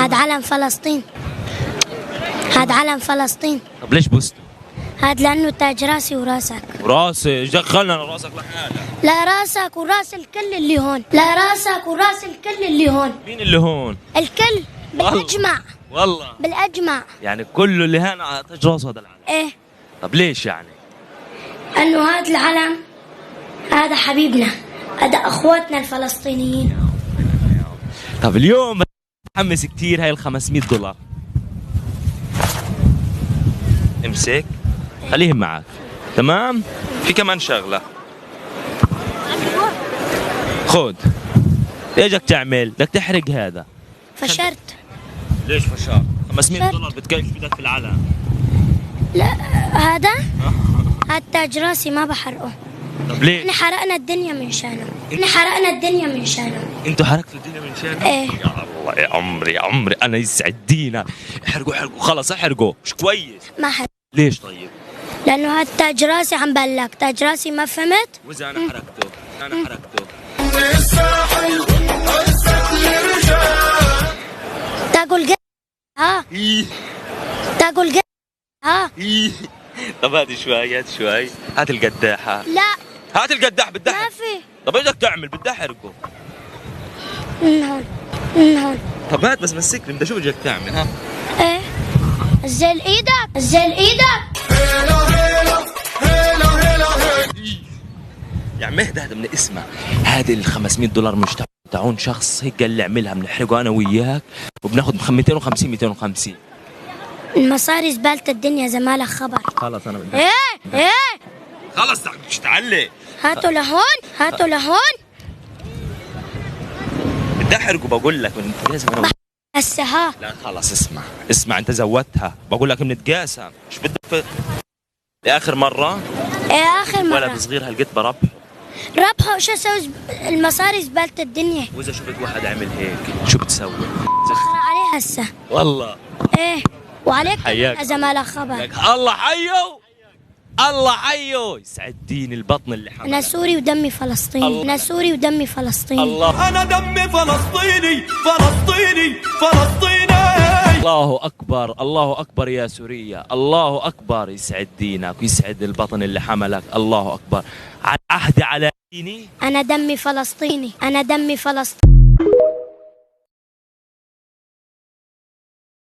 هذا علم فلسطين. هذا علم فلسطين. طب ليش بوسته؟ هذا لأنه تاج راسي وراسك. وراسي ايش دخلنا راسك لحالك؟ لا راسك وراس الكل اللي هون. لا راسك وراس الكل اللي هون. مين اللي هون؟ الكل بالأجمع. والله بالأجمع. يعني كله اللي هنا على تاج راسه هذا العلم. إيه. طب ليش يعني؟ أنه هذا العلم هذا حبيبنا، هذا أخواتنا الفلسطينيين. طب اليوم متحمس كثير هاي ال $500. امسك خليهم معك. تمام؟ في كمان شغلة. خذ. ايش بدك تعمل؟ بدك تحرق هذا. فشرت. ليش فشار؟ $500 بتكيف بدك في العلم. لا هذا تاج راسي ما بحرقه. طب ليه؟ احنا حرقنا الدنيا من شانه. احنا حرقنا الدنيا من شانه. انتوا حرقتوا الدنيا من شانه؟ ايه. يا الله يا عمري يا عمري انا يسعد دينا. احرقوا احرقوا خلص احرقوا مش كويس. ما حرق. ليش طيب؟ لانه هذا تاج راسي عم بلك، تاج راسي ما فهمت؟ واذا انا حرقته؟ انا حرقته. تاكل قد ها إيه. تاكل قد ها. إيه. طب هات شوي هات شوي. هات القداحة. لا هات القداح بدي ما احرق. في. طب ايش بدك تعمل؟ بدي احرقه. من هون من هون. طب هات بس مسكني بدي اشوف ايش بدك تعمل. ها ايه نزل ايدك، نزل ايدك. يا عم اهدى هذا من اسمه. هذه ال $500 مش تاعون شخص هيك قال لي اعملها بنحرقه انا وياك وبناخذ 250 250. المصاري زبالة الدنيا زمالك خبر. خلص انا بدي. ايه ايه خلص مش تعلق. هاتوا لهون، هاتوا لهون. بدي احرقه بقول لك لازم انا. هسه ها. لا خلص اسمع اسمع انت زودتها بقول لك بنتقاسم مش بدك لاخر مره. ايه اخر مرة. ولد صغير هالقد بربح. ربحه شو اسوي؟ المصاري زبالة الدنيا. واذا شفت واحد عمل هيك شو بتسوي؟ اخر عليه هسه. والله ايه وعليك حياك. زمالك خبر. لك الله حيو الله حيو يسعد دين البطن اللي حمله. انا سوري ودمي فلسطيني. الله. انا سوري ودمي فلسطيني. الله أنا دمي فلسطيني فلسطيني فلسطيني. الله أكبر الله أكبر يا سوريا. الله أكبر يسعد دينك ويسعد البطن اللي حملك. الله أكبر. عهدي على ديني. انا دمي فلسطيني. انا دمي فلسطيني.